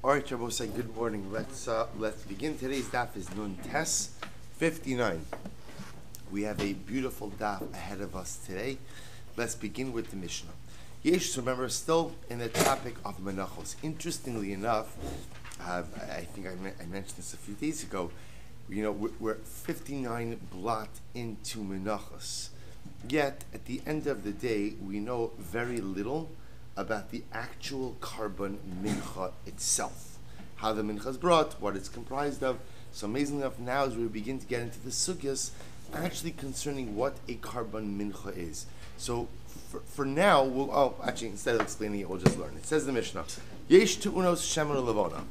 All right, Rabbi, say good morning. Let's begin. Today's daf is Nun Tes 59. We have a beautiful daf ahead of us today. Let's begin with the Mishnah. Yesh, remember, still in the topic of Menachos. Interestingly enough, I think I mentioned this a few days ago. You know, we're 59 blot into Menachos. Yet, at the end of the day, we know very little about the actual carbon mincha itself. How the mincha is brought, what it's comprised of. So amazingly enough, now as we begin to get into the sugyas, actually concerning what a carbon mincha is. So for now, instead of explaining it, we'll just learn. It says the Mishnah, Yesh tu'unos shemen u'levona.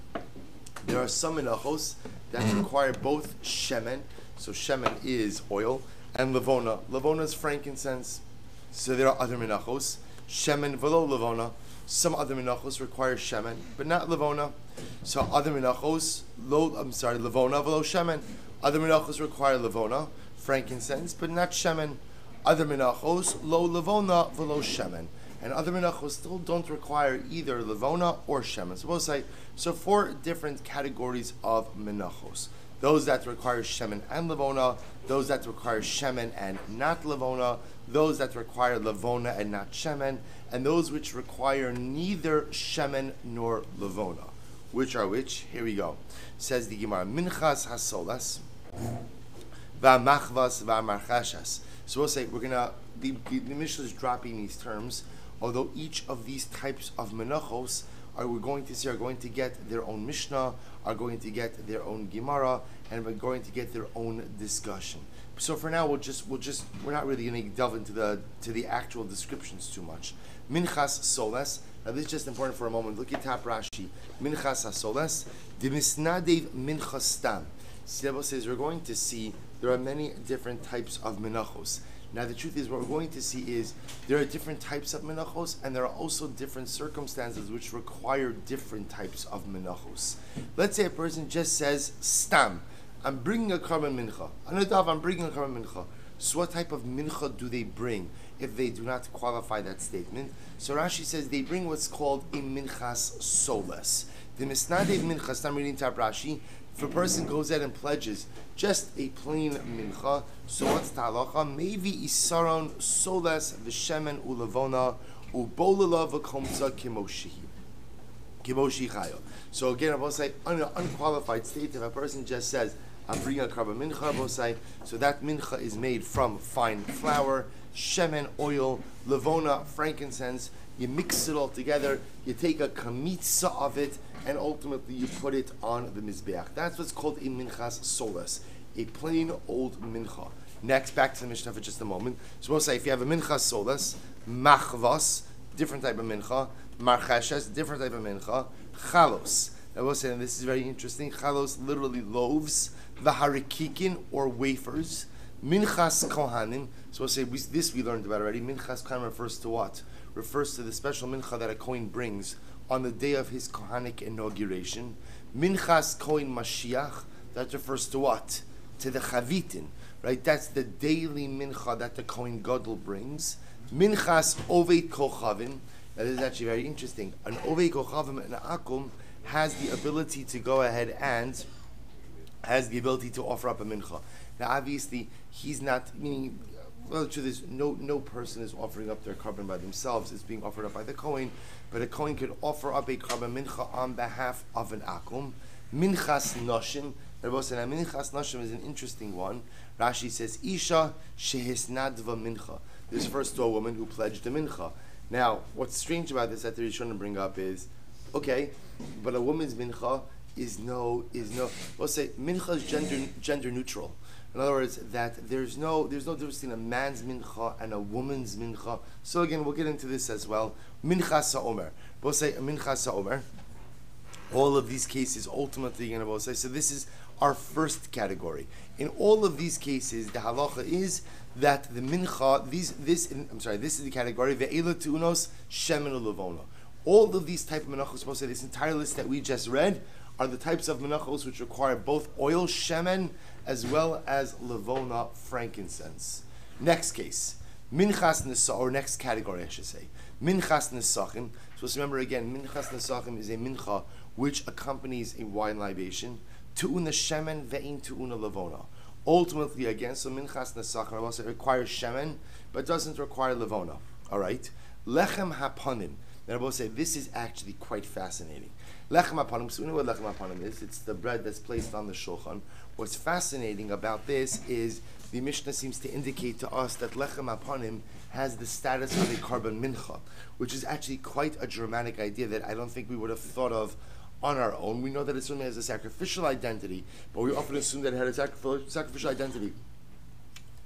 There are some minachos that require both shemen, so shemen is oil, and levona. Levona is frankincense. So there are other minachos. Shemen velo levona. Some other minachos require shemen, but not levona. So other minachos, levona velo shemen. Other minachos require levona, frankincense, but not shemen. Other minachos, lo levona velo shemen. And other minachos still don't require either levona or shemen. So we'll say, so 4 different categories of minachos. Those that require shemen and levona, those that require shemen and not levona, those that require levona and not shemen, and those which require neither shemen nor levona. Which are which? Here we go. Says the Gemara, Minchas hasolas, va'machvas va'marchashas. So we'll say, the Mishnah is dropping these terms, although each of these types of menachos are going to get their own Mishnah, are going to get their own Gemara, and we're going to get their own discussion. So for now, we're not really going to delve into the actual descriptions too much. Minchas soles. Now this is just important for a moment. Look at top Rashi. Minchas soles. Dimisnadev minchas stam. Silber says we're going to see there are many different types of menachos. Now the truth is, what we're going to see is there are different types of menachos, and there are also different circumstances which require different types of menachos. Let's say a person just says, stam, I'm bringing a carbon mincha. I'm bringing a carbon mincha. So what type of mincha do they bring if they do not qualify that statement? So Rashi says they bring what's called a minchas soles. The misnadev minchas, I'm reading top Rashi, if a person goes out and pledges just a plain mincha, so what's the halacha? Maybe isaron soles v'shemen u'levona u'bolala v'komza kimoshihi. So again, I will say, on an unqualified state, if a person just says, I'm bringing a carbon mincha, I will say, so that mincha is made from fine flour, shemen, oil, levona, frankincense. You mix it all together, you take a kamitza of it, and ultimately you put it on the mizbeach. That's what's called a minchas soles, a plain old mincha. Next, back to the Mishnah for just a moment. So we'll say, if you have a minchas soles, machvas, different type of mincha, marchashes, different type of mincha, chalos. I will say, and this is very interesting, chalos literally loaves, v'harikikin, or wafers, minchas kohanim. So we'll say, this we learned about already. Minchas kohanim refers to what? Refers to the special mincha that a kohen brings on the day of his kohanic inauguration. Minchas kohen Mashiach, that refers to what? To the chavitin, right? That's the daily mincha that the kohen gadol brings. Minchas oved kochavim. Now this is actually very interesting. An oved kochavim and akum has the ability to go ahead and has the ability to offer up a mincha. Now obviously he's not, meaning, well, the truth is, no person is offering up their carbon by themselves. It's being offered up by the kohen, but a kohen could offer up a carbon mincha on behalf of an akum. Minchas noshim. Minchas noshim is an interesting one. Rashi says, Isha shehisnadva mincha. This refers to a woman who pledged a mincha. Now, what's strange about this that the Rishon bring up is, okay, but a woman's mincha is no. We'll say mincha is gender neutral. In other words, that there's no difference between a man's mincha and a woman's mincha. So again, we'll get into this as well. Minchas ha'omer. We'll say minchas ha'omer. All of these cases ultimately going to both say. So this is our first category. In all of these cases, the halacha is that the mincha. This is the category ve'ela tu'unos shemen u'levona. All of these type of menachos, supposed to say this entire list that we just read, are the types of menachos which require both oil, shemen, as well as levona, frankincense. Next case, minchas nisa, or next category I should say, minchas nisachim. So let's remember again, minchas nesachim is a mincha which accompanies a wine libation. Tu'una shemen ve'in tu'una levona. Ultimately, again, so minchas nesachim also requires shemen, but doesn't require levona. All right. Lechem hapanim. Then I will say this is actually quite fascinating. Lechem hapanim. So we know what lechem hapanim is. It's the bread that's placed on the shulchan. What's fascinating about this is the Mishnah seems to indicate to us that lechem hapanim has the status of a carbon mincha, which is actually quite a dramatic idea that I don't think we would have thought of on our own. We know that it certainly has a sacrificial identity, but we often assume that it had a sacrificial identity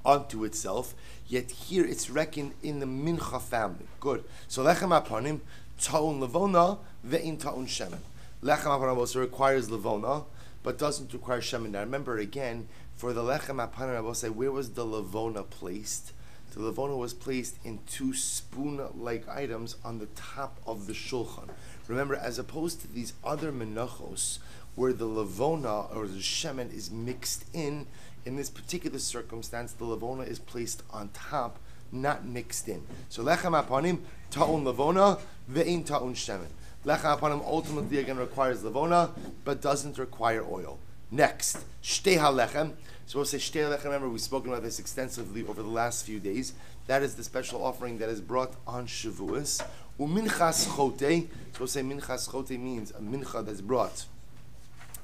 unto itself, yet here it's reckoned in the mincha family. Good. So lechem hapanim, ta'un levona, ve'in ta'un shemen. Lechem hapanim also requires levona, but doesn't require shemen. Now remember again, for the lechem hapanim, I will say, where was the levona placed? The levona was placed in two spoon-like items on the top of the shulchan. Remember, as opposed to these other menachos, where the levona or the shemen is mixed in this particular circumstance, the levona is placed on top, not mixed in. So lechem hapanim, ta'un levona, ve'in ta'un shemen. Lechem hapanim ultimately again requires levona, but doesn't require oil. Next, shtei halechem. So we'll say shtei halechem. Remember, we've spoken about this extensively over the last few days. That is the special offering that is brought on Shavuos. Uminchas chote. So we'll say minchas chote means a mincha that's brought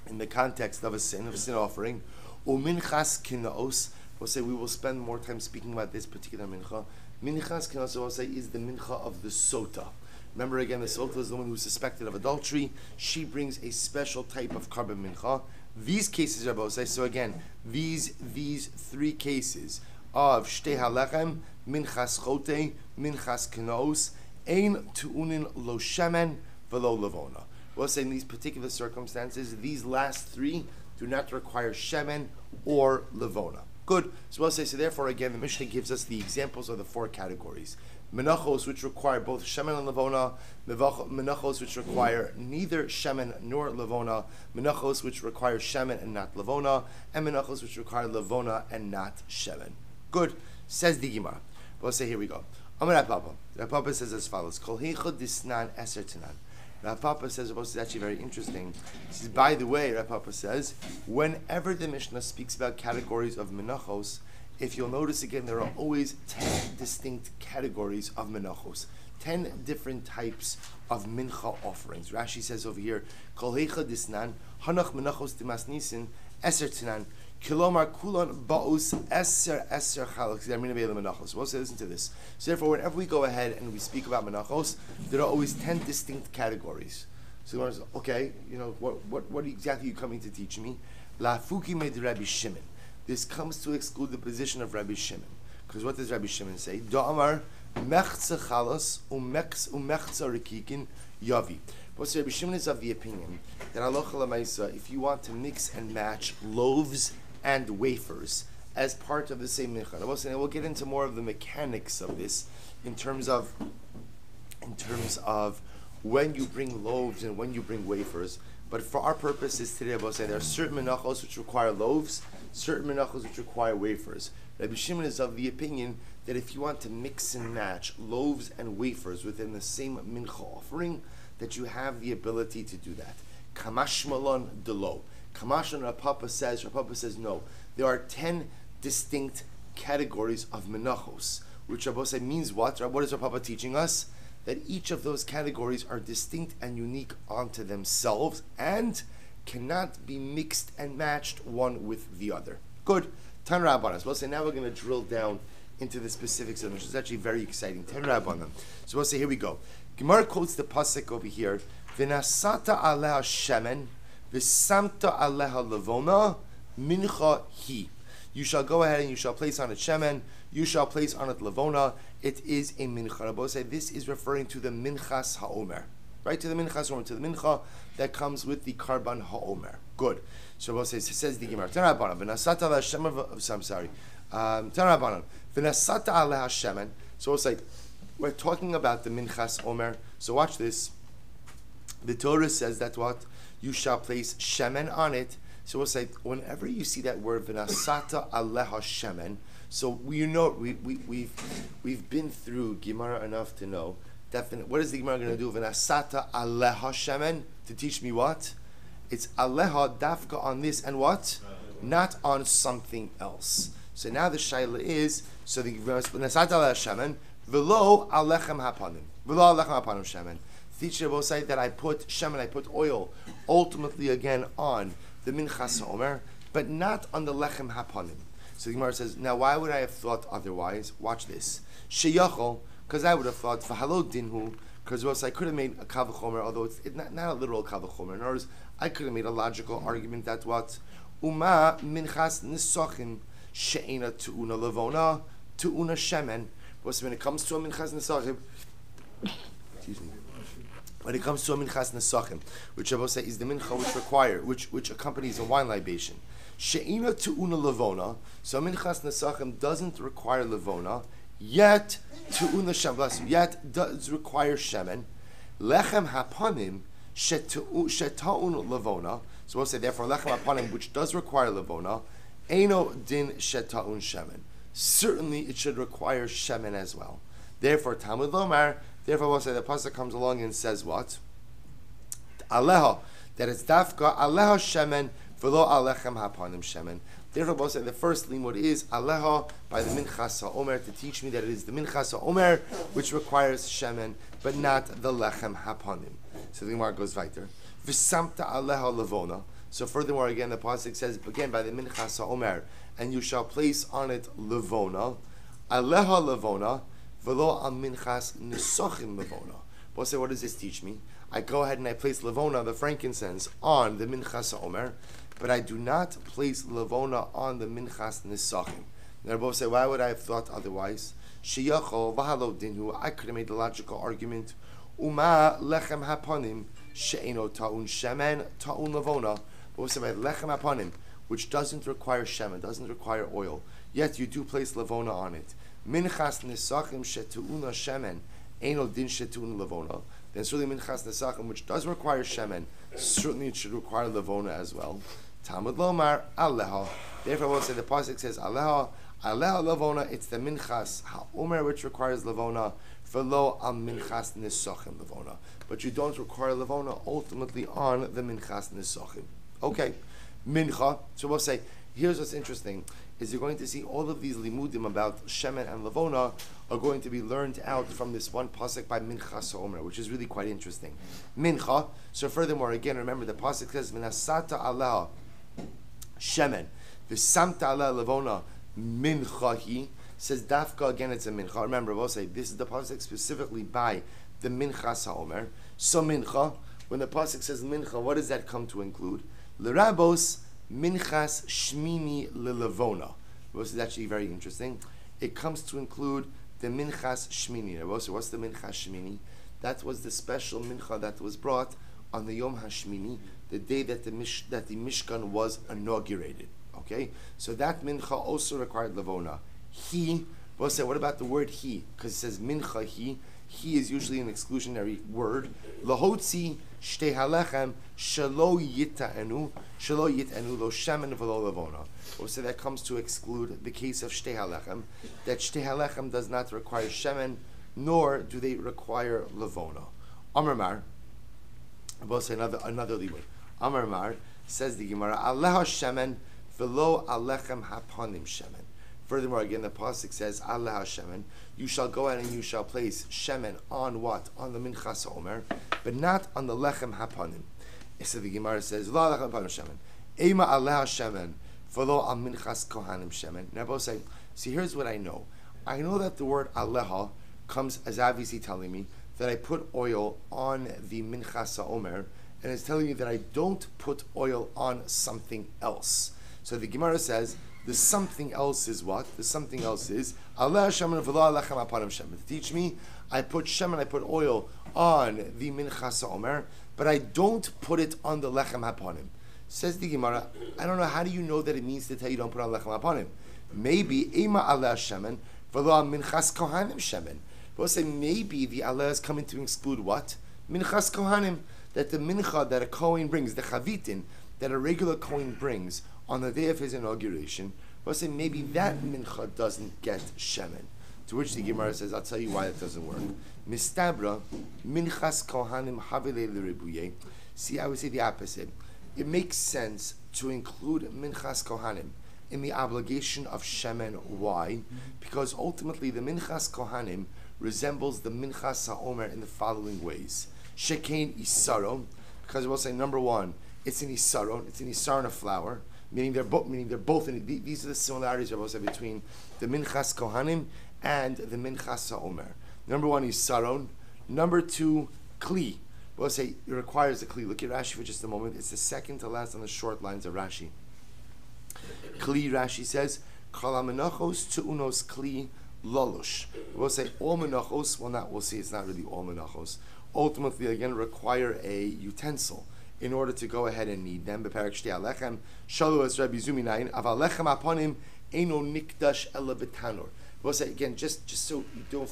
in the context of a sin offering. Uminchas kinaos. We'll say we will spend more time speaking about this particular mincha. Minchas kinaos, we'll say, is the mincha of the sota. Remember again, the sota is the one who's suspected of adultery. She brings a special type of carbon mincha. These cases are both. So again, these three cases of shtei halechem, minchas chote, minchas kinaos, ein tu'unin lo shemen velo levona. We'll say in these particular circumstances, these last three do not require shemen or levona. Good. So we'll say, so therefore again, the Mishnah gives us the examples of the four categories. Menachos, which require both shemen and levona. Menachos, which require neither shemen nor levona. Menachos, which require shemen and not levona. And menachos, which require levona and not shemen. Good. Says the Gemara. We'll say, here we go. Amar Rav Papa. Rav Papa says as follows. Kol heichod disnan eser tanan. Rav Papa says, it's actually very interesting. He says, by the way, Rav Papa says, whenever the Mishnah speaks about categories of menachos, if you'll notice again, there are always 10 distinct categories of menachos, 10 different types of mincha offerings. Rashi says over here, Kol heicha disnan, hanach menachos dimas nisin, eser tinan, kilomar kulon baus eser chalak. We'll say, listen to this. So therefore, whenever we go ahead and we speak about menachos, there are always 10 distinct categories. So you want to say, okay, what exactly are you coming to teach me? La fuki med Rabbi Shimon. This comes to exclude the position of Rabbi Shimon. Because what does Rabbi Shimon say? Da'amar mechza chalas umechza rikikin yavi. But Rabbi Shimon is of the opinion that halacha l'maisa, if you want to mix and match loaves and wafers as part of the same mincha, we'll get into more of the mechanics of this in terms of when you bring loaves and when you bring wafers. But for our purposes today, I will say there are certain menachos which require loaves, certain menachos which require wafers. Rabbi Shimon is of the opinion that if you want to mix and match loaves and wafers within the same mincha offering, that you have the ability to do that. Kamash malon delo. Kamash and Rav Papa says no. There are 10 distinct categories of menachos, which Rabbi say means what? What is Rav Papa teaching us? That each of those categories are distinct and unique unto themselves and cannot be mixed and matched one with the other. Good. Tan Rabbanas. We'll say now we're going to drill down into the specifics of it, which is actually very exciting. Tan Rabbanan. So we'll say, here we go. Gemara quotes the pasuk over here. V'nasata aleha shemen, v'samta aleha levona, mincha hi. You shall go ahead and you shall place on it shemen, you shall place on it levona. It is a mincha. Rabbi say this is referring to the minchas haomer, right? To the minchas haomer, to the mincha that comes with the karban haomer. Good. So Rabbi says the Gemara. Tanarabanan v'nasata aleha shemen. I'm sorry. Tanarabanan v'nasata aleha shemen. So it's like we're talking about the minchas omer. So watch this. The Torah says that what you shall place shemen on it. So we'll say whenever you see that word v'nasata aleha shemen. So we've been through Gemara enough to know Definite. What is the Gemara going to do? V'nasata aleha shemen, to teach me what? It's aleha dafka on this and what? Not on something else. So now the shaila is, so the v'nasata aleha shemen v'lo alechem hapanim. V'lo alechem hapanim shemen. Teacher will say that I put shemen, I put oil, ultimately again on the minchas ha'omer, but not on the lechem hapanim. So the Gemara says, now why would I have thought otherwise? Watch this. Sheyachol, because I would have thought, v'halo dinhu, because I could have made a kavachomer, although it's not a literal kavachomer. In other words, I could have made a logical argument that what? Uma minchas nisachim she'ena tu'una levona tu'una shemen. Because when it comes to a minchas nisachim, excuse me, when it comes to a minchas nesachim, which I will say is the mincha which accompanies a wine libation, she'ina tu'una levona, so minchas nesachim doesn't require levona, yet tu'una shem, yet does require shemen. Lechem hapanim sheta'un levona. So we'll say therefore lechem hapanim, which does require levona, eino din sheta'un shemen. Certainly it should require shemen as well. Therefore Talmud Lomar. Therefore, we'll say the pasuk comes along and says what? Aleha, that it's dafka aleha shemen v'lo alechem hapanim shemen. Therefore, we'll say the first limud is aleha by the minchas ha'omer to teach me that it is the minchas ha'omer which requires shemen, but not the lechem hapanim. So the Gemara goes weiter. V'samta aleha levona. So furthermore, again, the pasuk says again by the minchas ha'omer, and you shall place on it levona, aleha levona. V'lo al minchas nisachim levona. We'll say, what does this teach me? I go ahead and I place levona, the frankincense, on the minchas ha'omer, but I do not place levona on the minchas nisachim. Now, both say, why would I have thought otherwise? Sheyachol v'halo dinhu. I could have made the logical argument. Uma lechem hapanim she'eno ta'un shemen ta'un levona. We'll say, lechem hapanim, which doesn't require shemen, doesn't require oil, yet you do place levona on it. Minchas nesachim shetu'una shemen, eino din shetu'una levona. Then certainly minchas nesachim, which does require shemen, certainly it should require levona as well. Talmud lomar aleha. Therefore, we'll say the pasuk says aleha, aleha levona. It's the minchas ha'omer which requires levona. V'lo al minchas nesachim levona. But you don't require levona ultimately on the minchas nesachim. Okay, mincha. So we'll say here's what's interesting. Is you're going to see all of these limudim about shemen and levona are going to be learned out from this one pasuk by Minchas Ha'omer, which is really quite interesting. Mincha. So furthermore, again, remember the pasuk says Menasata Allah shemen v'samta Allah levona minchahi. Says dafka again. It's a mincha. Remember, we'll say this is the pasuk specifically by the Minchas Ha'omer. So mincha. When the pasuk says mincha, what does that come to include? L'rabos minchas shmini lelevona. This is actually very interesting. It comes to include the minchas shmini. So what's the minchas shmini? That was the special mincha that was brought on the Yom HaShmini, the day that the Mishkan was inaugurated. Okay, so that mincha also required levona. We'll say, what about the word he? Because it says mincha he. He is usually an exclusionary word. Lahotzi shtei halechem shelo yita'enu lo shemen v'lo levona. So that comes to exclude the case of shtei halechem, that shtei halechem does not require shemen, nor do they require levona. Amar Mar, we'll say another limud. Amar Mar says the Gemara, aleha shemen v'lo alechem hapanim shemen. Furthermore, again, the pasuk says, Allah shemen, you shall go out and you shall place shemen on what? On the minchas ha'omer, but not on the lechem hapanim. So the Gemara says, lo lechem hapanim shemen, ema Allah shemen, v'lo al minchas kohanim shemen. Now both say, see, here's what I know. I know that the word aleha comes as obviously telling me that I put oil on the minchas ha'omer, and it's telling me that I don't put oil on something else. So the Gemara says, the something else is what? The something else is Allah shemen v'lo alechem hapanim shemen. To teach me, I put shemen, I put oil on the minchas ha'omer, but I don't put it on the lechem hapanim. Says the Gemara, I don't know, how do you know that it means to tell you don't put on lechem hapanim? Maybe ema Allah shemen v'lo minchas kohanim shemen. We'll say maybe the Allah is coming to exclude what? Minchas kohanim. That the mincha that a kohen brings, the chavitin that a regular kohen brings on the day of his inauguration, we'll say maybe that mincha doesn't get shemen. To which the Gemara says, I'll tell you why it doesn't work. Mistabra, minchas kohanim havile l'ribuye. See, I would say the opposite. It makes sense to include minchas kohanim in the obligation of shemen. Why? Because ultimately the minchas kohanim resembles the minchas ha'omer in the following ways. Shekain isaro, because we'll say number one, it's an isaron, it's an isaron of flour, meaning they're both in. These are the similarities we'll say between the minchas kohanim and the minchas ha'omer. Number one is saron. Number two, kli. We'll say it requires a kli. Look at Rashi for just a moment. It's the second to last on the short lines of Rashi. Kli, Rashi says, Kol menachos tu'unos kli lolush. We'll say all menachos. Well, we'll see. It's not really all menachos. Ultimately, again, require a utensil in order to go ahead and knead them. Beparak shtei alechem shalu es Rabbi Zuminayin aval lechem aponim eino nikdash ela betanor. We'll say again, just so you don't,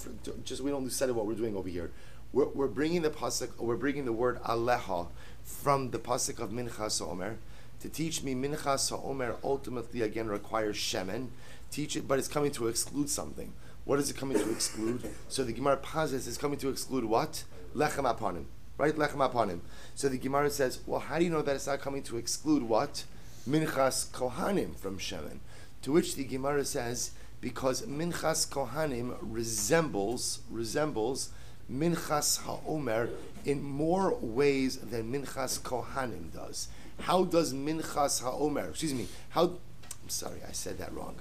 we don't lose sight of what we're doing over here. We're bringing the pasuk, or we're bringing the word aleha from the pasuk of Minchas HaOmer to teach me Minchas HaOmer ultimately again requires shemen. Teach it, but it's coming to exclude something. What is it coming to exclude? So the Gemara posits it's coming to exclude what? Lechem aponim, right? Lechem aponim. So the Gemara says, well, how do you know that it's not coming to exclude what? Minchas kohanim from shemen. To which the Gemara says, because Minchas Kohanim resembles Minchas HaOmer in more ways than Minchas Kohanim does. How does Minchas HaOmer, I'm sorry, I said that wrong.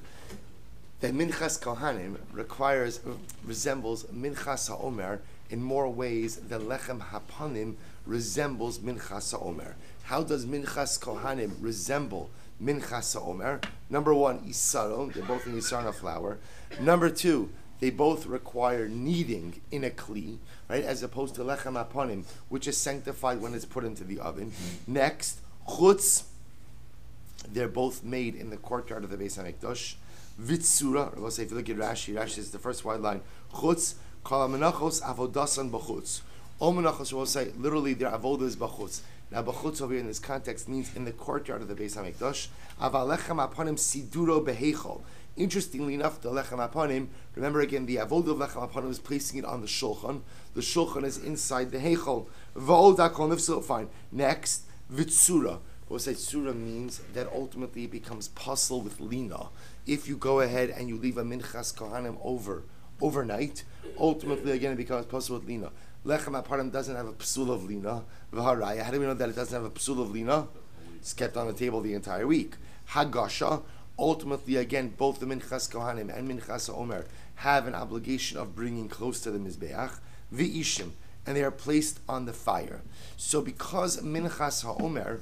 That Minchas Kohanim resembles Minchas HaOmer in more ways than Lechem HaPanim resembles Minchas HaOmer. How does Minchas Kohanim resemble Minchas HaOmer? Number one, isaron. They're both in isaron of flour. Number two, they both require kneading in a kli, right? As opposed to lechem aponim, which is sanctified when it's put into the oven. Next, chutz. They're both made in the courtyard of the Beis Hamikdash. Vitsura. We'll say if you look at Rashi, Rashi is the first wide line. Chutz kol menachos avodasan b'chutz. All menachos will say literally their avodah is b'chutz. Now, b'chutz over here in this context means in the courtyard of the Beis Hamikdash. Aval lechem aponim siduro beheichol. Interestingly enough, the lechem aponim, remember again, the avodah of lechem aponim is placing it on the shulchan. The shulchan is inside the heichol. V'od hakol nifsul. Fine. Next, v'tsura. We'll say tsura means that ultimately it becomes puzzle with lina. If you go ahead and you leave a minchas kohanim overnight, ultimately again it becomes puzzle with lina. Lechem aponim doesn't have a psul of lina. V'haraya. How do we know that it doesn't have a psul of lina? It's kept on the table the entire week. Hagasha. Ultimately, again, both the Minchas Kohanim and Minchas HaOmer have an obligation of bringing close to the Mizbeach. V'ishim. And they are placed on the fire. So because Minchas HaOmer,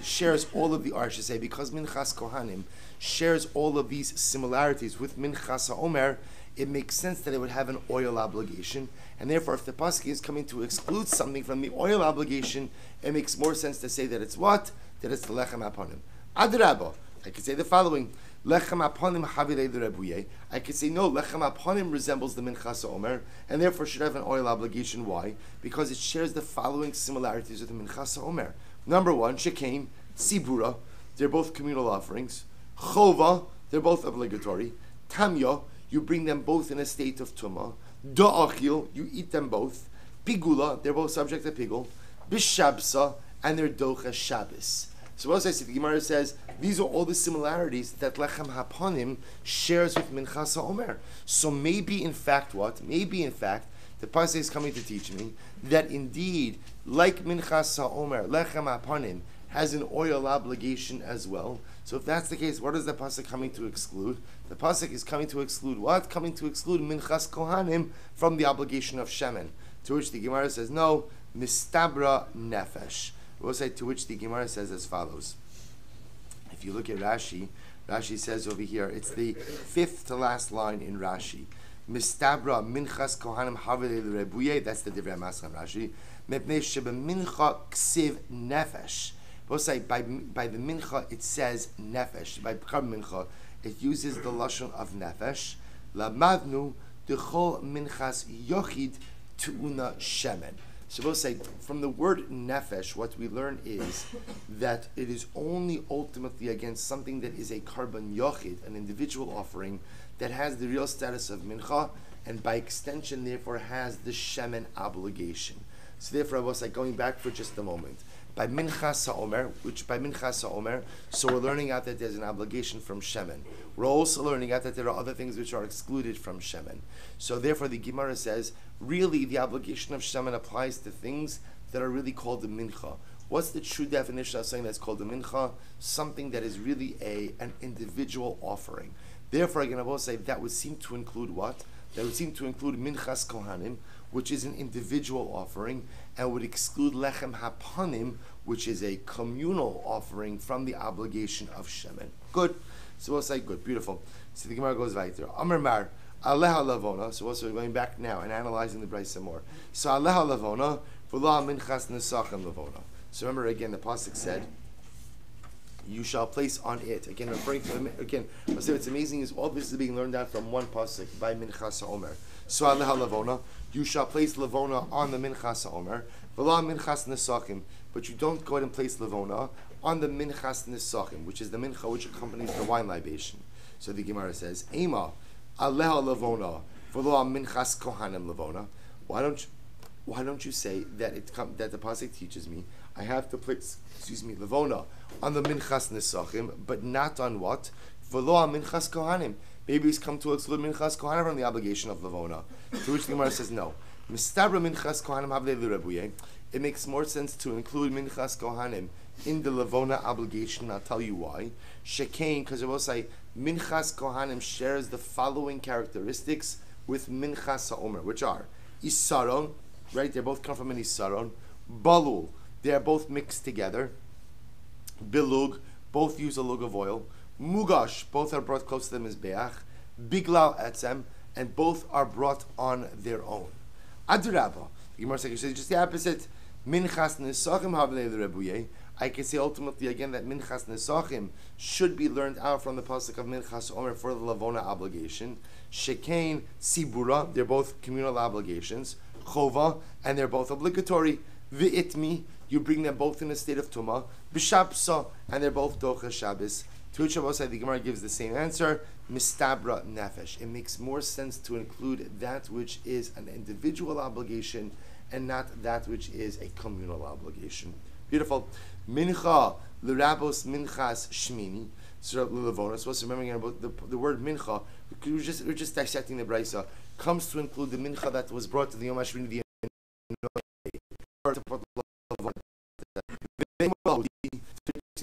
shares all of the, or I should say, because Minchas Kohanim shares all of these similarities with Minchas HaOmer, it makes sense that it would have an oil obligation, and therefore if the pasuk is coming to exclude something from the oil obligation, it makes more sense to say that it's what? That it's the lechem aponim. Adrabah, I could say the following, lechem aponim havilei l'rebuye. I could say no, lechem aponim resembles the minchas ha'omer, and therefore should have an oil obligation. Why? Because it shares the following similarities with the minchas ha'omer. Number one, shekain, tzibura, they're both communal offerings. Chova, they're both obligatory. Tamya, you bring them both in a state of tumah. Da'achil, you eat them both. Pigula, they're both subject to pigul. Bishabsa, and they're docha Shabbos. So what I say, the Gemara says, these are all the similarities that Lechem HaPanim shares with Minchas HaOmer. So maybe in fact what? Maybe in fact, the pasuk is coming to teach me that indeed, like Minchas HaOmer, Lechem HaPanim has an oil obligation as well. So if that's the case, what is the pasuk coming to exclude? The pasuk is coming to exclude what? Coming to exclude Minchas Kohanim from the obligation of Shemen. To which the Gemara says, no, Mistabra Nefesh. We'll say to which the Gemara says as follows. If you look at Rashi, Rashi says over here, it's the fifth to last line in Rashi. Mistabra Minchas Kohanim Havilei L'Rebuye, that's the Divrei Mascham Rashi. Mepnei Shebemincha Ksiv Nefesh. We'll say by the mincha it says nefesh. By Karb mincha it uses the lashon of nefesh. Lamadnu dechol minchas yochid tuuna shemen. So we'll say, from the word nefesh, what we learn is that it is only ultimately against something that is a karban yochid, an individual offering, that has the real status of mincha, and by extension, therefore, has the shemen obligation. So therefore, I was like going back for just a moment. By Minchas HaOmer, so we're learning out that there's an obligation from Shemen. We're also learning out that there are other things which are excluded from Shemen. So therefore the Gemara says, really the obligation of Shemen applies to things that are really called the Mincha. What's the true definition of something that's called a Mincha? Something that is really an individual offering. Therefore, again, I will say that would seem to include what? That would seem to include Minchas Kohanim, which is an individual offering, and would exclude Lechem Hapanim, which is a communal offering from the obligation of Shemen. Good. So we'll say good. Beautiful. So the Gemara goes weiter. Amar Mar, Aleha Lavona. So also we're going back now and analyzing the Brayse some more. So Aleha Lavona, V'la Minchas Nesachem Lavona. So remember again, the Pasuk said, you shall place on it. Again, referring to what's amazing is all this is being learned out from one pasuk by Minchas HaOmer. So Aleha Lavona, you shall place Lavona on the Minchas HaOmer, V'la Minchas Nesachim, but you don't go ahead and place Lavona on the Minchas Nesachim, which is the mincha which accompanies the wine libation. So the Gemara says, Ema Aleha Lavona, V'la Minchas Kohanim Lavona. Why don't you say that that the pasuk teaches me I have to place, Lavona on the Minchas Nesachim, but not on what? V'lo Minchas Kohanim. Maybe he's come to exclude Minchas Kohanim from the obligation of Lavona. To which the Gemara says no. Mistabra Minchas Kohanim havle l'Rebuye. It makes more sense to include Minchas Kohanim in the Lavona obligation. I'll tell you why. Shekain, because it will say Minchas Kohanim shares the following characteristics with Minchas HaOmer, which are Isaron, right? They both come from an Isaron. Balul, they are both mixed together. Bilug, both use a lug of oil. Mugash, both are brought close to the Mizbeach. Biglal etzem, and both are brought on their own. Adrabah, the Gemara says just the opposite. Minchas nesachim havlei l'rebuye. I can say ultimately again that Minchas nesachim should be learned out from the pasuk of Minchas Omer for the Lavona obligation. Shekain sibura, they're both communal obligations. Chova, and they're both obligatory. V'itmi, you bring them both in a state of Tumah. B'shapsa, and they're both Docha Shabbos. To which the Gemara gives the same answer. Mistabra nefesh. It makes more sense to include that which is an individual obligation and not that which is a communal obligation. Beautiful. Mincha l'rabos minchas shmini. So l'levonos. So remembering about the word mincha, we're just dissecting the brayso. Comes to include the mincha that was brought to the Yom HaShmini.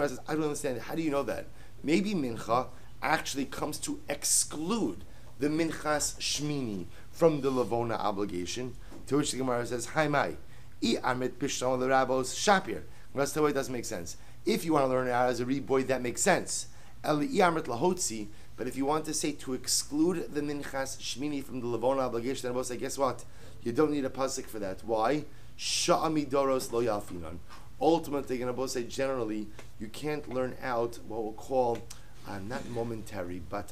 I don't understand. How do you know that? Maybe mincha actually comes to exclude the minchas shmini from the Lavona obligation. To which the Gemara says, "Hi mai, I amit bishlam l'rabos shapir." That's the way it doesn't make sense. If you want to learn it out as a read boy, that makes sense. Eli amit lahotzi. But if you want to say to exclude the minchas shmini from the Lavona obligation, then we'll say, guess what? You don't need a pasuk for that. Why? Sha'amidoros lo yalfinon. Ultimately, going to both say generally, you can't learn out what we'll call not momentary, but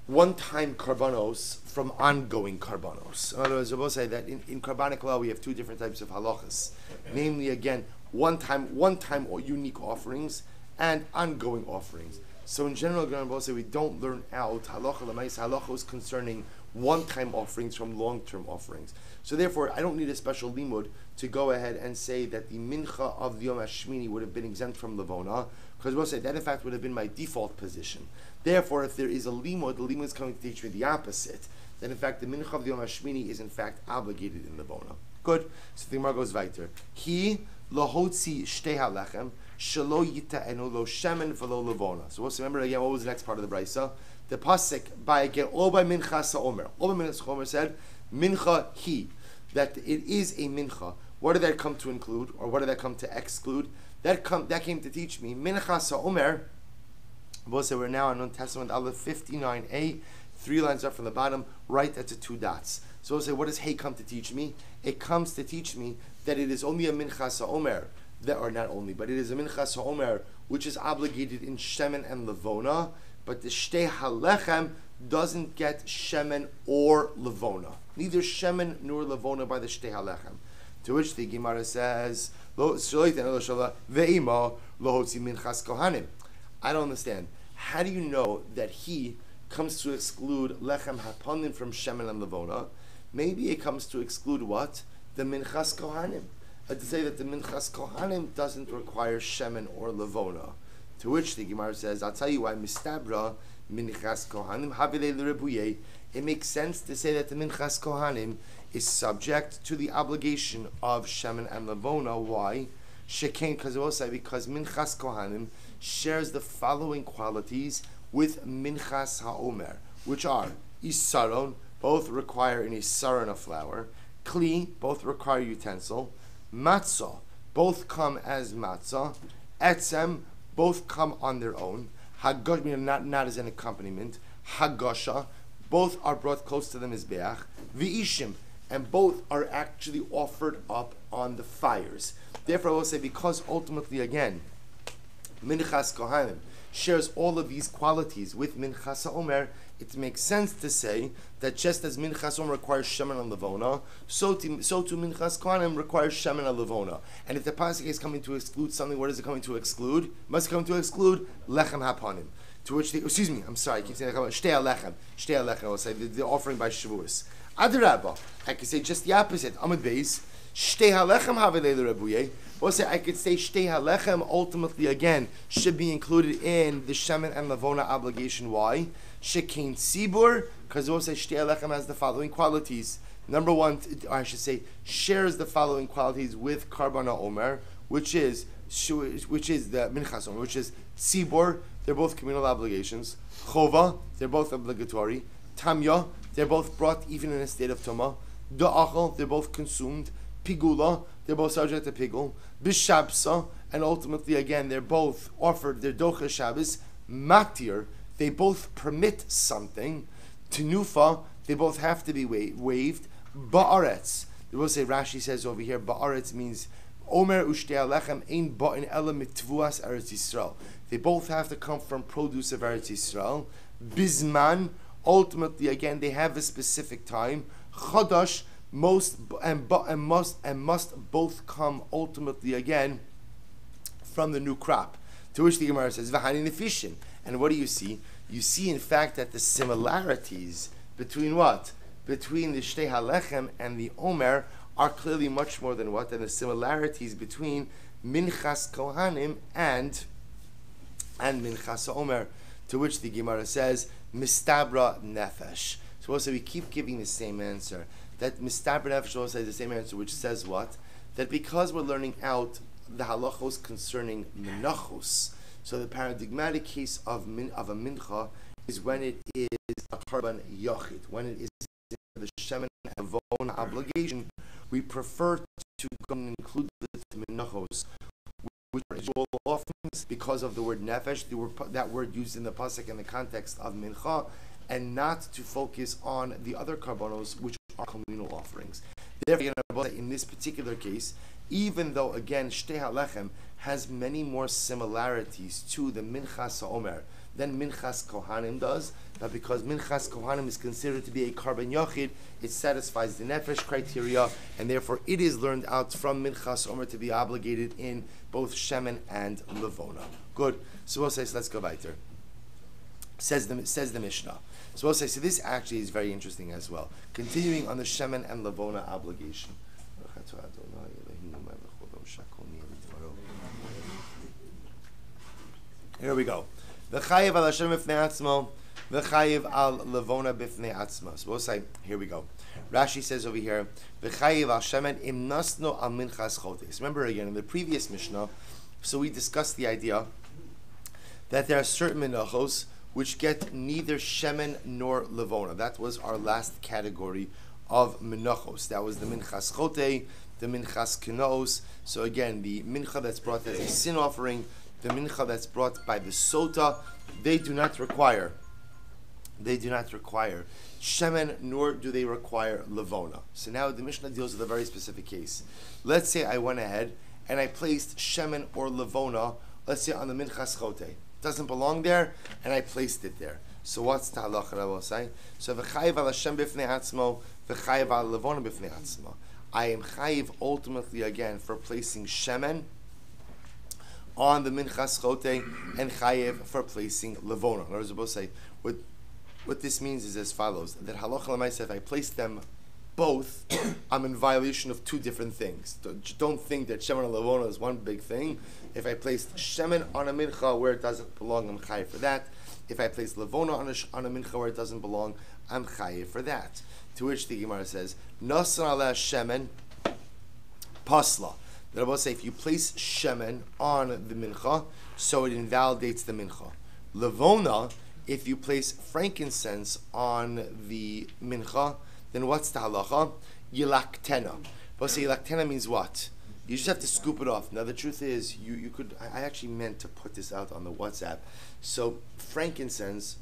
one-time karbanos from ongoing karbanos. In other words, we'll say that in Karbanic law we have two different types of halachas, namely again one-time or unique offerings and ongoing offerings. So in general, going to both say we don't learn out halacha l'mais halachos concerning one-time offerings from long-term offerings. So therefore, I don't need a special limud to go ahead and say that the mincha of the Yom HaShmini would have been exempt from Lavona, because we'll say that in fact would have been my default position. Therefore, if there is a limud, the limud is coming to teach me the opposite, that in fact the mincha of the Yom HaShmini is in fact obligated in Lavona. Good. So the Gemara goes weiter. He lahotzi shtei halechem shelo yita'enu lo shemen v'lo Lavona. So let's remember again what was the next part of the brayso. The pasuk by again all by Minchas HaOmer. All by Minchas HaOmer said mincha he, that it is a mincha. What did that come to include, or what did that come to exclude? That came to teach me Minchas HaOmer. We'll say we're now on Nun Testament Aleph 59a, 3 lines up from the bottom, right at the 2 dots. So we'll say, what does Hey come to teach me? It comes to teach me that it is only a Minchas HaOmer, that, or not only, but it is a Minchas HaOmer which is obligated in Shemen and Lavona, but the shtei halechem doesn't get shemen or levona. Neither shemen nor levona by the shtei halechem. To which the Gemara says, I don't understand. How do you know that he comes to exclude lechem hapanim from shemen and levona? Maybe it comes to exclude what? The minchas kohanim. To say that the minchas kohanim doesn't require shemen or levona. To which the Gemara says, I'll tell you why, mistabra minchas kohanim havilei l'rebuye. It makes sense to say that the minchas kohanim is subject to the obligation of shemen and levona. Why? Shekain, because minchas kohanim shares the following qualities with minchas haomer, which are isaron, both require an isaron of flour, kli, both require utensil, matzah, both come as matzah, etzem, both come on their own, hagosh, not as an accompaniment, hagosha, both are brought close to the mizbeach, v'ishim, and both are actually offered up on the fires. Therefore, I will say, because ultimately, again, minchas kohanim shares all of these qualities with minchas haomer, it makes sense to say that just as minchas haomer requires shemen and levona, so too minchas kohanim requires shemen and levona. And if the pasuk is coming to exclude something, what is it coming to exclude? It must come to exclude lechem hapanim. To which I keep saying shtei halechem. I will say the offering by Shavuos. Adarabba, I could say just the opposite. Amud beis, shtei halechem havilei l'rebuye. Also, I could say shtei halechem ultimately again should be included in the shemen and levona obligation. Why? Shekein tzibur, because also shtei halechem has the following qualities. Number one, or I should say, shares the following qualities with karban haomer, which is the minchas haomer, which is tzibur. They're both communal obligations. Chova, they're both obligatory. Tamya, they're both brought even in a state of tumah. Da'achal, they're both consumed. Pigula, they're both subject to pigul. Bishabsa, and ultimately again, they're both offered their docha Shabbos. Matir, they both permit something. Tenufa, they both have to be waived. Ba'aretz, they will say, Rashi says over here, Ba'aretz means Omer ushtei halechem ein ba'in ela mitvuas Eretz Yisrael. They both have to come from produce of Eretz Yisrael. Bizman, ultimately again, they have a specific time. Chodosh, must both come ultimately again from the new crop. To which the Gemara says, V'hani nefishin. And what do you see? You see, in fact, that the similarities between what? Between the shtei halechem and the omer are clearly much more than what? Than the similarities between minchas kohanim and minchas omer. To which the Gemara says, mistabra nefesh. So also we keep giving the same answer. That mistabra nefesh also has the same answer, which says what? That because we're learning out the halachos concerning menachos, so the paradigmatic case of a mincha is when it is a karban yachid, when it is the shemen and avon obligation. We prefer to go and include the menachos, which are often because of the word nefesh, that word used in the pasuk in the context of mincha, and not to focus on the other karbanos, which are communal offerings. Therefore, in this particular case, even though again shtei halechem has many more similarities to the minchas haomer than minchas kohanim does, but because minchas kohanim is considered to be a karban yachid, it satisfies the nefesh criteria, and therefore it is learned out from minchas haomer to be obligated in both shemen and levona. Good. So we'll say, so let's go weiter. Says the Mishnah. So we'll say, so this actually is very interesting as well. Continuing on the shemen and levona obligation. Here we go. V'chayiv al Hashem b'fnei atzmo, v'chayiv al levona b'fnei atzmo. So we'll say, here we go. Rashi says over here, v'chayiv al shemen im nasno al minchas chotes. Remember again, in the previous Mishnah, so we discussed the idea that there are certain menachos which get neither shemen nor levona. That was our last category of menachos. That was the minchas chote, the minchas kenos. So again, the mincha that's brought as a sin offering, the mincha that's brought by the sota, they do not require shemen, nor do they require levona. So now the Mishnah deals with a very specific case. Let's say I went ahead and I placed shemen or levona, let's say on the minchas chote. doesn't belong there, and I placed it there. So what's the halacha I will say? So v'chayiv al Hashem b'fnei atzmo, v'chayiv al levona b'fnei atzmo. I am chayiv ultimately again for placing shemen on the minchas chote, and chayiv for placing levona. In other words, say what this means is as follows: that halacha l'maaseh, if I place them both, I'm in violation of two different things. Don't think that shemen and levona is one big thing. If I place shemen on a mincha where it doesn't belong, I'm chayiv for that. If I place levona on a mincha where it doesn't belong, I'm chayiv for that. To which the Gemara says, Nasan aleh shemen pasla. The Rabbi say, if you place shemen on the mincha, so it invalidates the mincha. Levona, if you place frankincense on the mincha, then what's the halacha? Yilaktena. But say yilaktena means what? You just have to scoop it off. Now the truth is, you could. I actually meant to put this out on the WhatsApp. So frankincense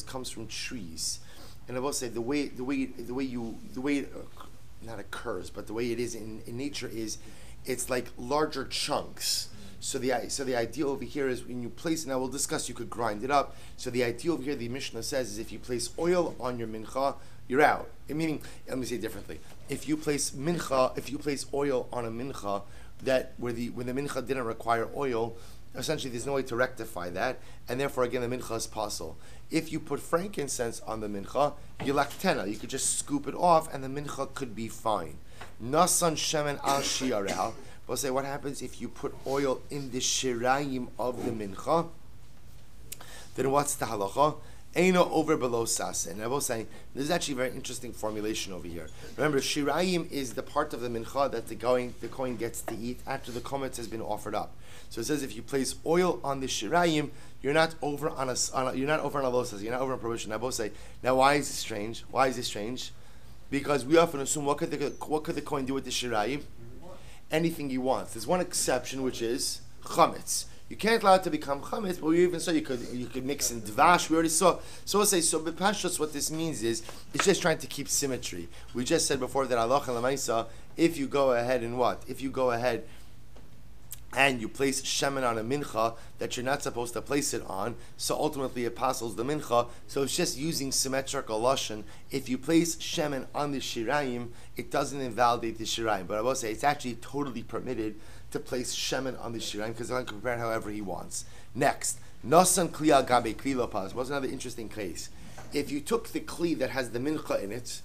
comes from trees, and I will say the way it not occurs, but the way it is in nature is, it's like larger chunks. So the idea over here is when you place, now we'll discuss, you could grind it up. So the idea over here, the Mishnah says, is if you place oil on your mincha, you're out. Meaning, let me say it differently. If you place oil on a mincha when the mincha didn't require oil, essentially there's no way to rectify that, and therefore again the mincha is possible. If you put frankincense on the mincha, yilaktena, you could just scoop it off and the mincha could be fine. Nasan shemen al shiareh. We'll say what happens if you put oil in the shirayim of the mincha. Then what's the halacha? Eino over below sase. And I will say, this is actually a very interesting formulation over here. Remember, shirayim is the part of the mincha that the kohen gets to eat after the kometz has been offered up. So it says if you place oil on the shirayim, you're not over on a you're not over on a losas, you're not over on prohibition. I will say, now why is this strange? Why is this strange? Because we often assume what could the kohen do with the shirayim? Anything he wants. There's one exception, which is chametz. You can't allow it to become chametz, but we even saw you could mix in dvash. We already saw. So we'll say, so b'pashtos, what this means is, it's just trying to keep symmetry. We just said before that halacha l'maisa, if you go ahead and what? If you go ahead and you place shemen on a mincha that you're not supposed to place it on, so ultimately it passes the mincha. So it's just using symmetrical lashon. If you place shemen on the shirayim, it doesn't invalidate the shirayim. But I will say it's actually totally permitted to place shemen on the shirayim because one can prepare however he wants. Next, nasan kli al gabe kli lo pas. What's another interesting case? If you took the kli that has the mincha in it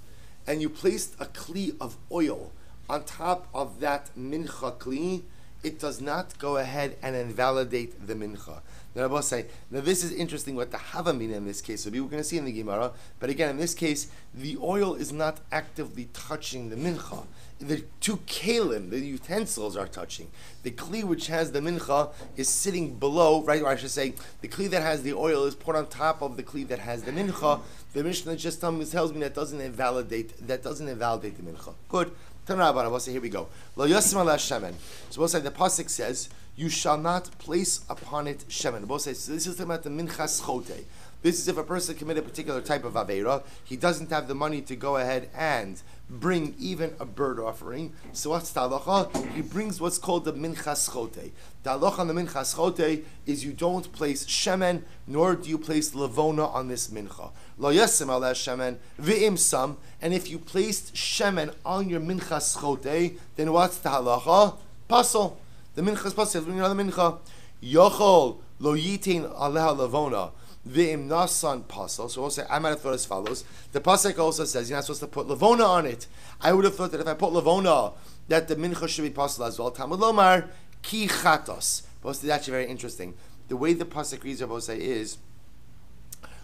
and you placed a kli of oil on top of that mincha kli, it does not go ahead and invalidate the mincha. Now I will say, now this is interesting what the hava mean in this case. So we're going to see in the Gemara, but again in this case, the oil is not actively touching the mincha. The two kalim, the utensils, are touching. The kli which has the mincha is sitting below, right? Or I should say, the kli that has the oil is put on top of the kli that has the mincha. The Mishnah just tells me that doesn't invalidate the mincha. Good. We'll say, here we go. Lo yasim ala shemen. So we'll say the pasuk says, you shall not place upon it shemen. We'll say, so this is about the minchas chote. This is if a person committed a particular type of aveira, he doesn't have the money to go ahead and bring even a bird offering. So what's the halacha? He brings what's called the minchas chote. The halacha on the minchas chote is you don't place shemen, nor do you place levona on this mincha. Lo yasim ala shemen v'im sam. And if you placed shemen on your minchas chote, then what's the halacha? Pasal. The minchas pasal. Bring another mincha. Yochol lo yitin aleha levona. V'im nasan pasal. So we'll say, I might have thought as follows. The pasuk also says you're not supposed to put levona on it. I would have thought that if I put levona, that the mincha should be pasal as well. Talmud lomar ki chatos. But it's actually very interesting. The way the pasuk reads, Rabbi say, is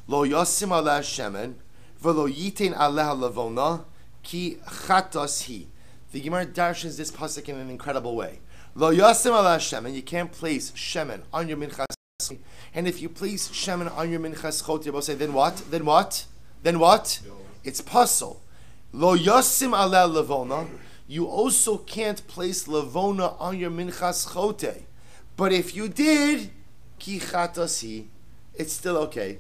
lo yasim ala shemen v'lo yitin aleha levona ki chatos hi. The Gemara darshans this pasuk in an incredible way. Lo yasim ala shemen. You can't place shemen on your minchas. And if you place shemen on your minchas chot, you will say, then what? Then what? Then what? No. It's pasal. Lo yasim ala levona. You also can't place levona on your minchas chote. But if you did, ki chatasi, it's still okay.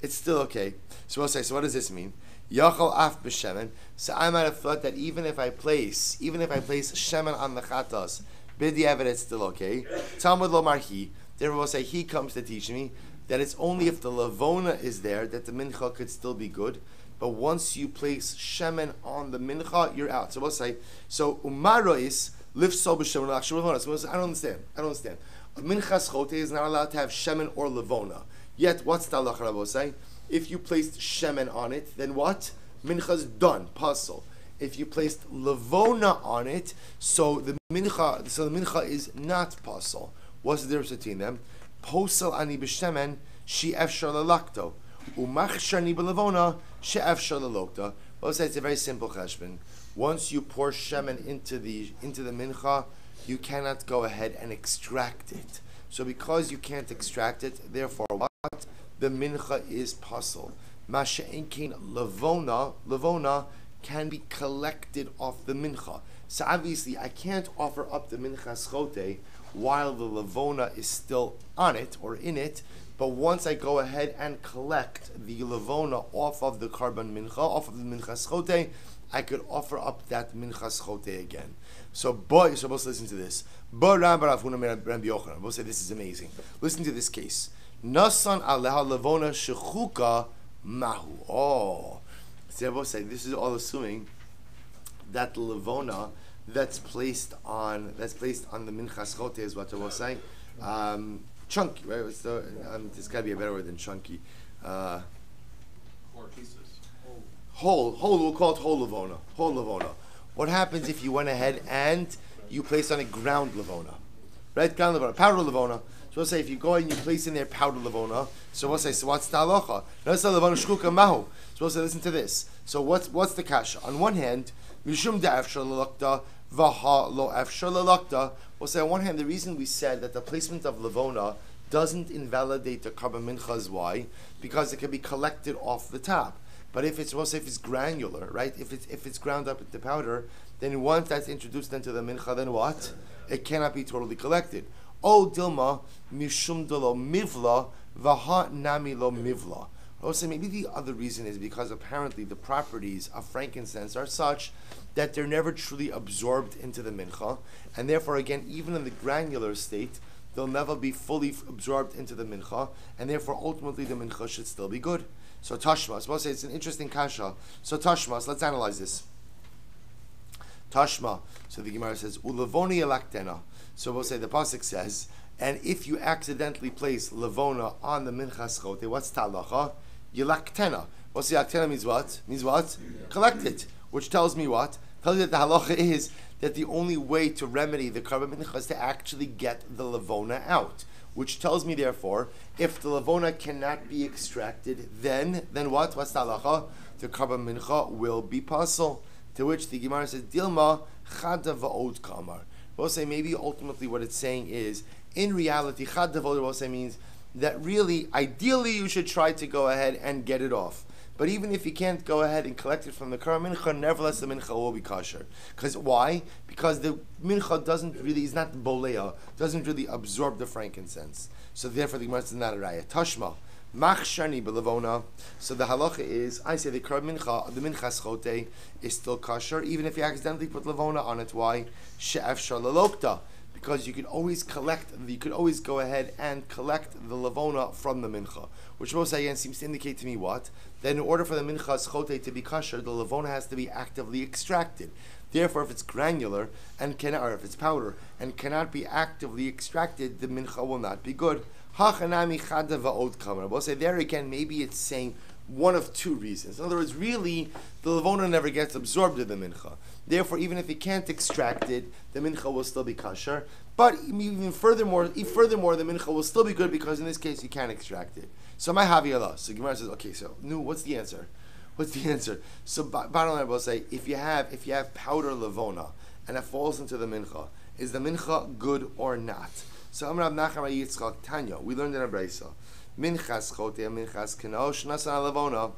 It's still okay. So we'll say, so what does this mean? Yachal af b'shemen. So I might have thought that even if I place shemen on the chatas, b'diavad it's still okay. Talmud lo marhi. Therefore, say he comes to teach me that it's only if the lavona is there that the mincha could still be good. But once you place shemen on the mincha, you're out. So we'll say, so umarois lifts so b'shemen l'achshir lavona. So we'll say, I don't understand. A minchas chote is not allowed to have shemen or lavona. Yet, what's the halacha Rabbi say? If you placed shemen on it, then what? Mincha's done, puzzle. If you placed lavona on it, so the mincha is not puzzle. What's the difference between them? Posel ani b'shemen she efshar lalakto, umachshani b'lavona she efshar lalokta. Well, say it's a very simple cheshbon. Once you pour shemen into the mincha, you cannot go ahead and extract it. So because you can't extract it, therefore what? The mincha is puzzle. Masha'inkin lavona can be collected off the mincha. So obviously I can't offer up the minchas chote while the lavona is still on it or in it, but once I go ahead and collect the lavona off of the carbon mincha, off of the minchas chote, I could offer up that minchas chote again. So boy, you're supposed to listen to this. We'll say this is amazing. Listen to this case. Nasan aleha lavona shechuka mahu. Oh. So we'll say this is all assuming that the lavona that's placed on the minchas chote is what I will say. Chunky, right? There's got to be a better word than chunky. Or pieces. Whole. We'll call it whole lavona. What happens if you went ahead and you place on a ground lavona, right? Ground lavona, powder lavona. So we'll say if you go and you place in there powder lavona. So we'll say, so what's the halacha? Lavona shkuka mahu. So we'll say, listen to this. So what's the kasha? On one hand, mishum da'efshar lalakta vaha lo efshar lalakta. We'll say on one hand, the reason we said that the placement of lavona doesn't invalidate the carbon mincha is why? Because it can be collected off the top. But if it's, we'll say if it's granular, right? If it's ground up into powder, then once that's introduced into the mincha, then what? It cannot be totally collected. O dilma mishum delo mivla vaha nami lo mivla. I'll say maybe the other reason is because apparently the properties of frankincense are such that they're never truly absorbed into the mincha, and therefore again, even in the granular state, they'll never be fully absorbed into the mincha, and therefore ultimately the mincha should still be good. So tashmas, we'll say it's an interesting kasha. So tashmas, let's analyze this. Tashma, so the Gemara says, ulavoni elaktena. So we'll say the pasuk says, and if you accidentally place lavona on the minchas chote, what's talacha? Yelaktena. We'll say yaktena means what? Means what? Yeah. Collect it. Which tells me what? Tells me that the halacha is that the only way to remedy the carbon mincha is to actually get the lavona out. Which tells me, therefore, if the lavona cannot be extracted, then what? What's the halacha? The carbon mincha will be pasul. To which the Gemara says, Dilma chada va'od kamar. We'll say maybe ultimately what it's saying is, in reality, chada va'od we'll say means that really, ideally, you should try to go ahead and get it off. But even if you can't go ahead and collect it from the carbon mincha, nevertheless the mincha will be kosher. Because why? Because the mincha is not bolea, doesn't really absorb the frankincense. So therefore the Gemara is not a raya. Tashma, machshani belavona. So the halacha is, I say the carbon mincha, the minchas chote is still kosher, even if you accidentally put lavona on it. Why? She'efshar lalokta. Because you could always go ahead and collect the lavona from the mincha. Which most again seems to indicate to me what? That in order for the minchas chote to be kosher, the lavona has to be actively extracted. Therefore, if it's granular or if it's powder and cannot be actively extracted, the mincha will not be good. Hachanami chada va'od kamar. We'll say there again, maybe it's saying one of two reasons. In other words, really, the lavona never gets absorbed in the mincha. Therefore, even if you can't extract it, the mincha will still be kosher. But even furthermore, the mincha will still be good because in this case you can't extract it. So my haviyallah. So Gemara says, okay, so what's the answer? So bottom line, I will say, if you have powder lavona and it falls into the mincha, is the mincha good or not? So Amar Rav Nachman Yitzchak Tanya, we learned in a brayso, minchas chote, minchas kenosh, nasan lavona.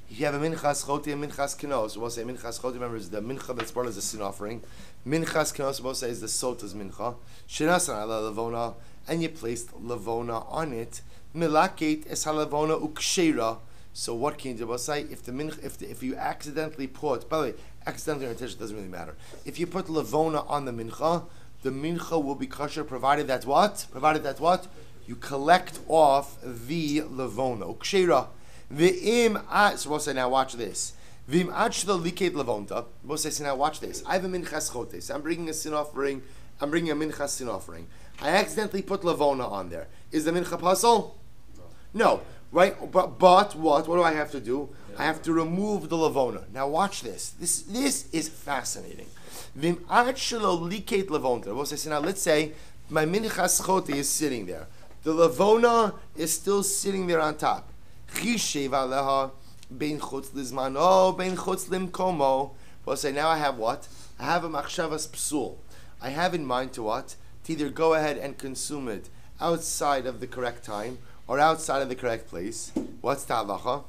If you have a minchas chote and minchas kenos, we'll say minchas chote, remember, is the mincha that's brought as a sin offering. Minchas kenos, we'll say, is the sota's mincha. Shenasan ala lavona, and you placed lavona on it. Milaket es halavona ukshera. So what can you do? We'll say if you accidentally put, by the way, accidentally or intention doesn't really matter. If you put lavona on the mincha, the mincha will be kosher, provided that what? Provided that what? You collect off the levona. Ukshera. So we'll say, now watch this. Vim achla liket levonta. We'll say, so now watch this. I have a minchas chotes. I'm bringing a sin offering. I'm bringing a minchas sin offering. I accidentally put levona on there. Is the mincha puzzle? No. Right? But what? What do I have to do? I have to remove the levona. Now watch this. This is fascinating. Vim achla liket levonta. We'll say, so now let's say my minchas chote is sitting there. The levona is still sitting there on top. Chishev aleha bein chutz lizmano bein chutz limkomo. We'll say, now I have what? I have a machshavas psul. I have in mind to what? To either go ahead and consume it outside of the correct time or outside of the correct place. What's the halacha?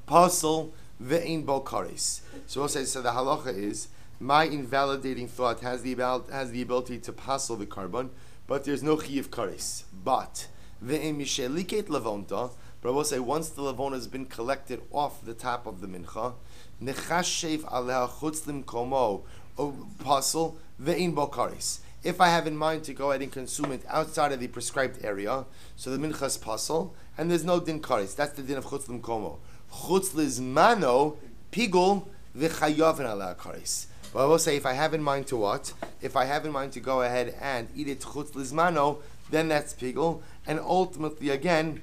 Pasal ve'ein bo kares. So we'll say, so the halacha is, my invalidating thought has the ability to pasal the carbon, but there's no chiyuv kares. But ve'ein misheliket levonta. But I will say, once the levona has been collected off the top of the mincha, nechashev aleha chutz limkomo pasal ve'ein bo kares. If I have in mind to go ahead and consume it outside of the prescribed area, so the mincha is pasal, and there's no din kares. That's the din of chutz limkomo. Chutz lizmano pigul v'chayavin aleha kares. But I will say, if I have in mind to what? If I have in mind to go ahead and eat it chutz lizmano, then that's pigul, and ultimately again,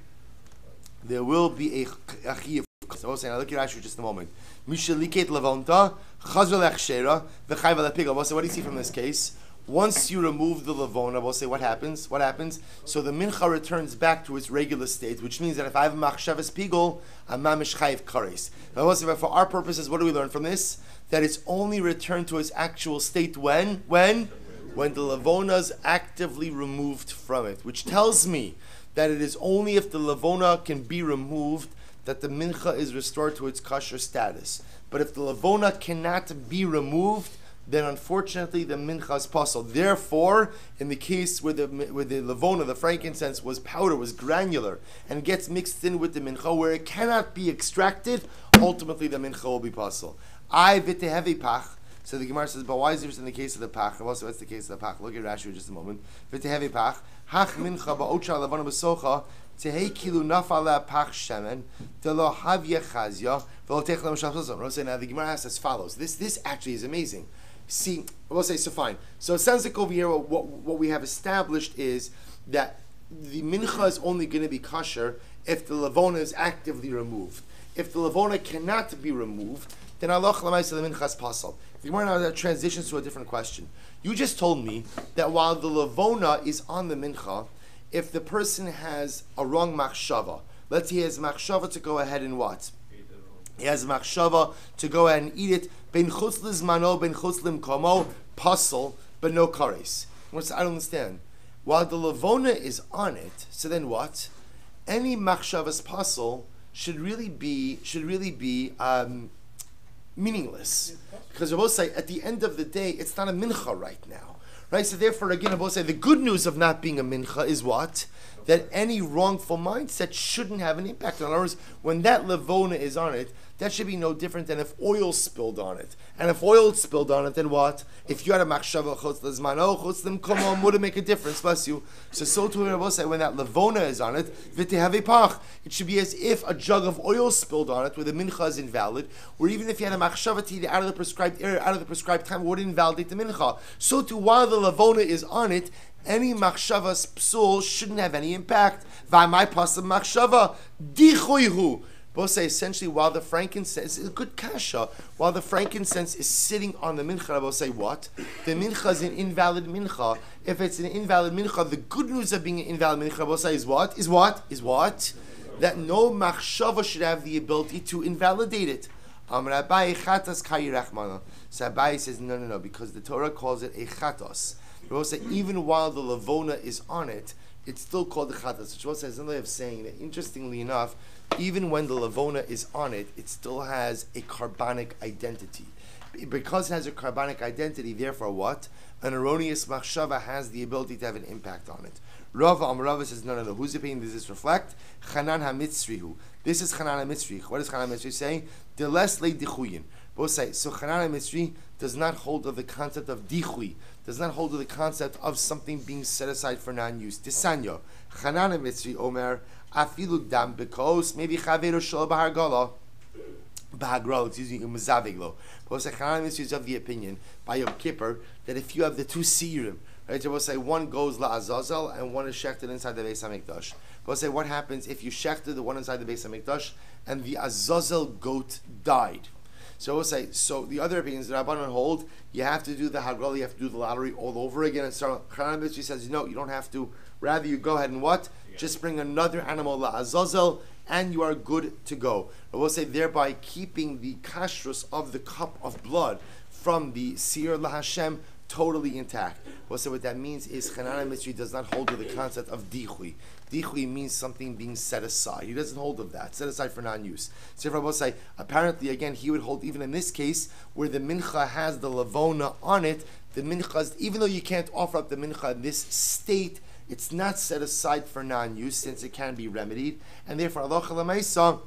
there will be a chiyuv. So I will say, now look at Rashi just a moment. Mishaliket levonta chazra lechshera v'chayva lepigul. We'll say, what do you see from this case? Once you remove the levona, we'll say, what happens? What happens? So the mincha returns back to its regular state, which means that if I have a machshavas pigul, I'm mamish chayiv kares. Now we'll say, but for our purposes, what do we learn from this? That it's only returned to its actual state when the levona is actively removed from it, which tells me that it is only if the levona can be removed that the mincha is restored to its kosher status. But if the levona cannot be removed, then unfortunately the mincha is pasul. Therefore, in the case where the levona, the frankincense, was powder, was granular, and gets mixed in with the mincha, where it cannot be extracted, ultimately the mincha will be pasul. I v'tehevi pach. So the Gemara says, but why is this in the case of the pach? Also, what's the case of the pach? Look at Rashi in just a moment. V'tehevi pach. Hach mincha ba'ocha levana b'socha tehei kilu nafala pach shemen delo havye chazya v'lo tech l'mashal sozon. We'll say, now the Gemara asks as follows. This actually is amazing. See, we'll say, so fine. So it sounds like over here what we have established is that the mincha is only going to be kosher if the levona is actively removed. If the levona cannot be removed, then Allah l'maisa the mincha is pasal. The Gemara now transitions to a different question. You just told me that while the levona is on the mincha, if the person has a wrong machshava, let's say he has machshava to go ahead and what? He has machshava to go ahead and eat it. Ben chutz lizmano, ben chutz limkomo, pasal, but no kares. I don't understand. While the levona is on it, so then what? Any machshavas pasal should really be meaningless, because I will say at the end of the day, it's not a mincha right now, right? So therefore, again, I will say the good news of not being a mincha is what? That any wrongful mindset shouldn't have an impact. In other words, when that levona is on it, that should be no different than if oil spilled on it. And if oil spilled on it, then what? If you had a machshava chutz lezmano, chutz limkomom, would it make a difference? Bless you. So too, I will say, when that levona is on it, v'tehave pach, it should be as if a jug of oil spilled on it, where the mincha is invalid, or even if you had a machshava to eat out of the prescribed area, out of the prescribed time, it would invalidate the mincha. So too, while the levona is on it, any machshavas psul shouldn't have any impact. V'amai pasam machshava dichoyhu. Both say essentially while the frankincense is a good kasha, while the frankincense is sitting on the mincha, I will say what? The mincha is an invalid mincha. If it's an invalid mincha, the good news of being an invalid mincha, I will say is what? Is what? That no machshava should have the ability to invalidate it. So Abai says no, because the Torah calls it a chatos. It will say even while the levona is on it, it's still called a chatos. Which will say another way of saying that, interestingly enough, even when the levona is on it, it still has a carbonic identity. Because it has a carbonic identity, therefore what? An erroneous machshava has the ability to have an impact on it. Rava says, no. Whose opinion does this reflect? Chanan ha-mitzrihu. This is Chanan ha-mitzri. What does Chanan ha-mitzri say? The less le dichuyin. We'll say, so Chanana Mitzri does not hold of the concept of dichui, does not hold of the concept of something being set aside for non-use. Disanyo, Chanana Mitzri Omer, afilu dam bekos, maybe chaveru shal b'hargala, b'hagrala, excuse me, umazaviglo. We'll say, Chanana Mitzri is of the opinion, by Yom Kippur, that if you have the two siirim, right, we'll say one goes la'azazel and one is shechted inside the Beis HaMikdash. We'll say, what happens if you shechted the one inside the Beis HaMikdash and the azazel goat died? So we'll say, so the other opinions that Rabbanan hold, you have to do the Hagrala, you have to do the lottery all over again. And so Chanana Mitzri says, no, you don't have to. Rather, you go ahead and what? Just bring another animal, la'azazel, and you are good to go. But we'll say, thereby keeping the kashrus of the cup of blood from the Seir LaHashem totally intact. Well, so what that means is Chanana Mitzri does not hold to the concept of dichui. Dichui means something being set aside. He doesn't hold of that, set aside for non-use. So if Rabbi say, apparently, again, he would hold even in this case where the mincha has the lavona on it, the mincha, even though you can't offer up the mincha in this state, it's not set aside for non-use since it can be remedied, and therefore Allah Lamaisa,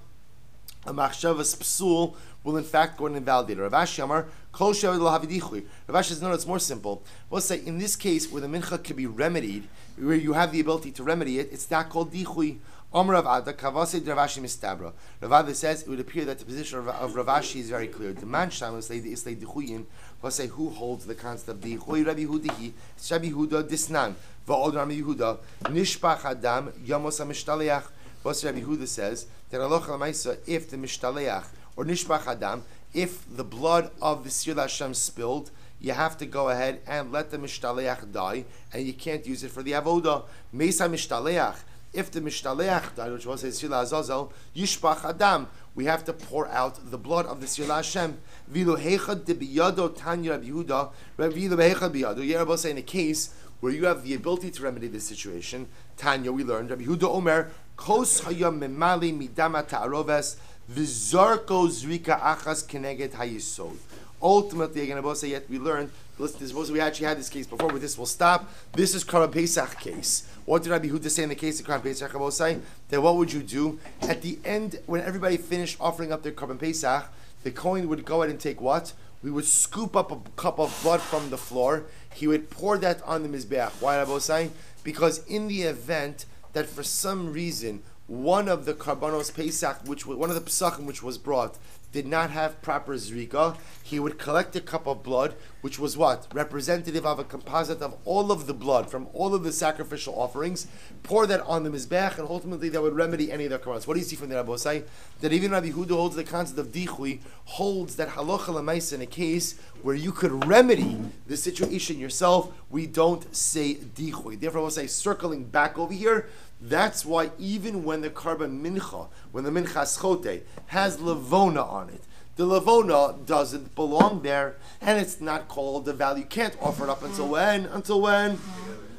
a machshavas psul will in fact go and invalidate it. Rav Ashi Amar, Kol Shevad Lo Havidichui. Rav Ashi says, no, it's more simple. We'll say, in this case, where the mincha can be remedied, where you have the ability to remedy it, it's not called dichui. Amar Rav Ada, Kavase Rav Ashi Mistabra. Rav Ada says, it would appear that the position of Rav Ashi is very clear. The man Sham is like dichuyin. We'll say, who holds the concept of dichui? Rabbi Hudahi, Rabbi Huda Disnan, Va'od Rabbi Yehuda, Nishpach Adam, Yamos HaMishtaleach. Rabbi Yehuda says that halacha l'maisa, if the mishtaleach or nishbach adam, if the blood of the Seir Hashem spilled, you have to go ahead and let the mishtaleach die, and you can't use it for the avoda. Meisa mishtaleach, if the mishtaleach died, which was a Seir Azazel, yishbach adam, we have to pour out the blood of the Seir Hashem. Vilu heichad debiyado tanya Rabbi Yehuda, vilu heichad biyado. You are saying in a case where you have the ability to remedy this situation. Tanya, we learned Rabbi Yehuda Omer, Kos hayam memali midama ta'aroves v'zarko zrika achas keneged hayisod. Ultimately, again, I say yet we learned. Listen, we actually had this case before, but this will stop. This is Korban Pesach case. What did Rabbi Yehuda say in the case of Korban Pesach? I will say that what would you do at the end when everybody finished offering up their Korban Pesach? The Kohen would go ahead and take what? We would scoop up a cup of blood from the floor. He would pour that on the mizbeach. Why did I say? Because in the event that for some reason one of the karbanos Pesach, one of the Pesachim which was brought, did not have proper zrika, he would collect a cup of blood, which was what? Representative of a composite of all of the blood from all of the sacrificial offerings, pour that on the mizbech, and ultimately that would remedy any of the karbanos. What do you see from the Rabbi Say? That even Rabbi Yehuda holds the concept of dichui, holds that halacha l'maisa in a case where you could remedy the situation yourself, we don't say dichui. Therefore, we'll say, circling back over here, that's why even when the karban mincha, when the mincha schote has levona on it, the levona doesn't belong there, and it's not called the value. You can't offer it up until when? Until when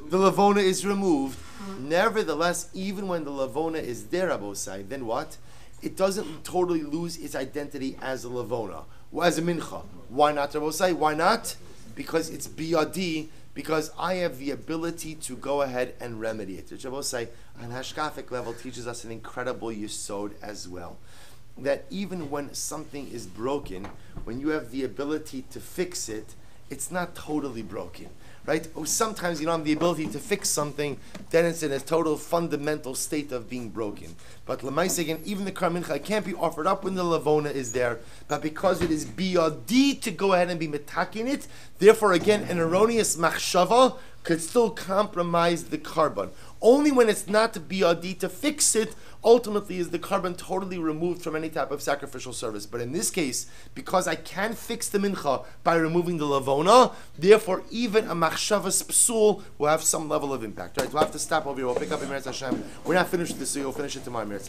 the levona is removed. Nevertheless, even when the levona is there, Abosai, then what? It doesn't totally lose its identity as a levona, as a mincha. Why not, Abosai? Why not? Because it's biyadi. Because I have the ability to go ahead and remedy it. Which I will say, on hashkafic level, teaches us an incredible yesod as well. That even when something is broken, when you have the ability to fix it, it's not totally broken. Right? Or sometimes you don't have the ability to fix something, then it's in a total fundamental state of being broken. But l'maisa again, even the Korban Mincha can't be offered up when the lavona is there, but because it is biyadi to go ahead and be metakin it, therefore again, an erroneous machshava could still compromise the carbon. Only when it's not biyadi to fix it, ultimately is the carbon totally removed from any type of sacrificial service. But in this case, because I can fix the mincha by removing the lavona, therefore even a machshavas psul will have some level of impact. Right? We'll have to stop over here. We'll pick up in Meretz Hashem. We're not finished with this, so you'll finish it tomorrow, Meretz